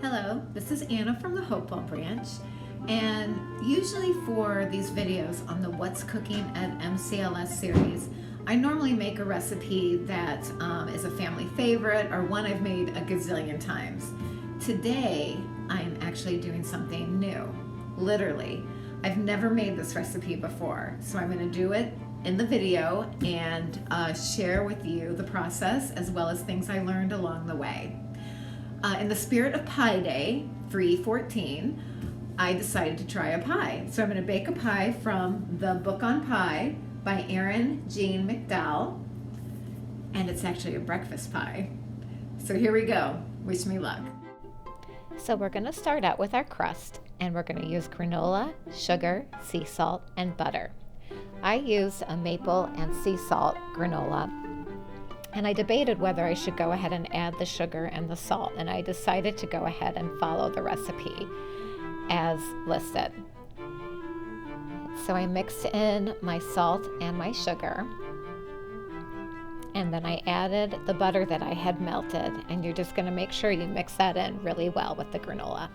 Hello, this is Anna from the Hopewell branch, and usually for these videos on the What's Cooking at MCLS series, I normally make a recipe that is a family favorite or one I've made a gazillion times. Today, I'm actually doing something new, literally. I've never made this recipe before, so I'm going to do it in the video and share with you the process as well as things I learned along the way. In the spirit of Pie Day, 3/14, I decided to try a pie. So I'm going to bake a pie from the book on pie by Erin, Jeanne, McDowell, and it's actually a breakfast pie. So here we go. Wish me luck. So we're going to start out with our crust, and we're going to use granola, sugar, sea salt, and butter. I used a maple and sea salt granola, and I debated whether I should go ahead and add the sugar and the salt, and I decided to go ahead and follow the recipe as listed. So I mixed in my salt and my sugar, and then I added the butter that I had melted, and you're just going to make sure you mix that in really well with the granola.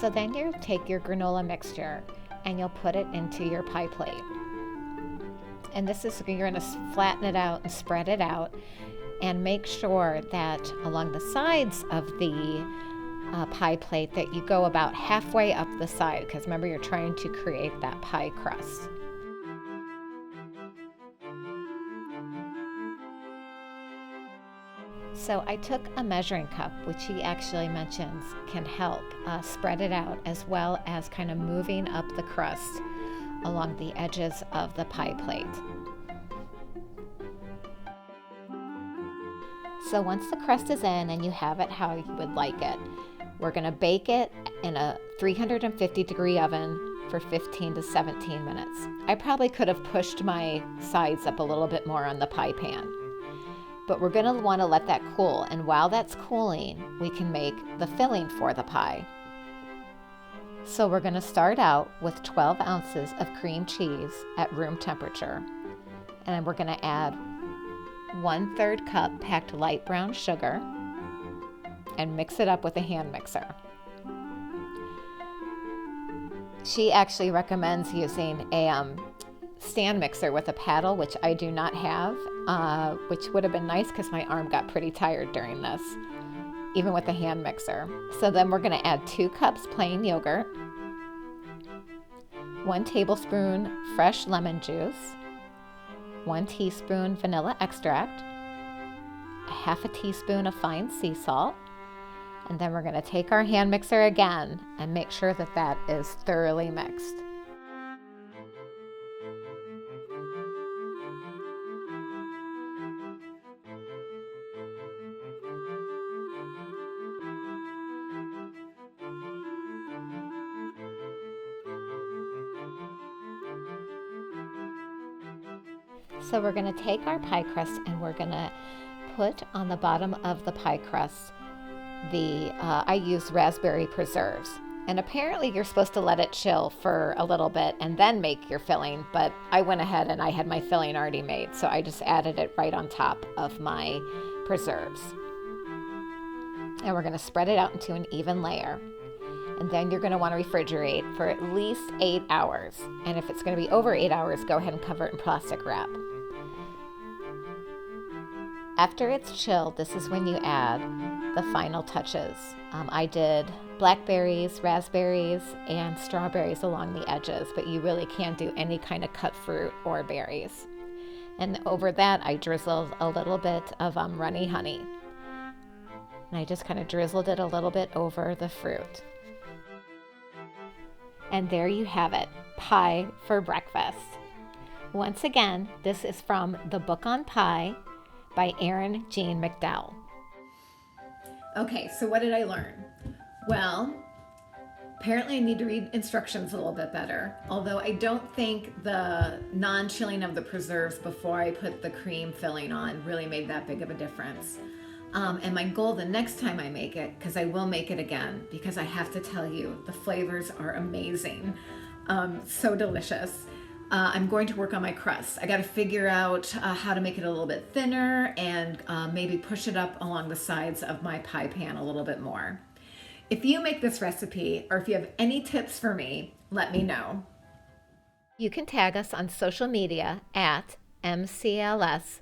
So then you'll take your granola mixture and you'll put it into your pie plate. And this is, you're going to flatten it out and spread it out, and make sure that along the sides of the pie plate that you go about halfway up the side, because remember, you're trying to create that pie crust. So I took a measuring cup, which he actually mentions can help spread it out, as well as kind of moving up the crust along the edges of the pie plate. So once the crust is in and you have it how you would like it, we're going to bake it in a 350-degree oven for 15 to 17 minutes. I probably could have pushed my sides up a little bit more on the pie pan, but we're going to want to let that cool, and while that's cooling, we can make the filling for the pie. So we're going to start out with 12 ounces of cream cheese at room temperature, and we're going to add 1/3 cup packed light brown sugar and mix it up with a hand mixer. She actually recommends using a stand mixer with a paddle, which I do not have, which would have been nice because my arm got pretty tired during this, even with a hand mixer. So then we're going to add 2 cups plain yogurt, 1 tablespoon fresh lemon juice, 1 teaspoon vanilla extract, 1/2 teaspoon of fine sea salt, and then we're going to take our hand mixer again and make sure that that is thoroughly mixed. So we're going to take our pie crust and we're going to put on the bottom of the pie crust I use raspberry preserves. And apparently you're supposed to let it chill for a little bit and then make your filling, but I went ahead and I had my filling already made, so I just added it right on top of my preserves. And we're going to spread it out into an even layer. And then you're going to want to refrigerate for at least 8 hours. And if it's going to be over 8 hours, go ahead and cover it in plastic wrap. After it's chilled, this is when you add the final touches. I did blackberries, raspberries, and strawberries along the edges, but you really can't do any kind of cut fruit or berries. And over that, I drizzled a little bit of runny honey. And I just kind of drizzled it a little bit over the fruit. And there you have it, pie for breakfast. Once again, this is from the book on pie by Erin, Jeanne, McDowell. Okay, so what did I learn? Well, apparently I need to read instructions a little bit better, although I don't think the non-chilling of the preserves before I put the cream filling on really made that big of a difference. And my goal the next time I make it, because I will make it again, because I have to tell you, the flavors are amazing, so delicious. I'm going to work on my crust. I got to figure out how to make it a little bit thinner and maybe push it up along the sides of my pie pan a little bit more. If you make this recipe, or if you have any tips for me, let me know. You can tag us on social media at MCLSNJ.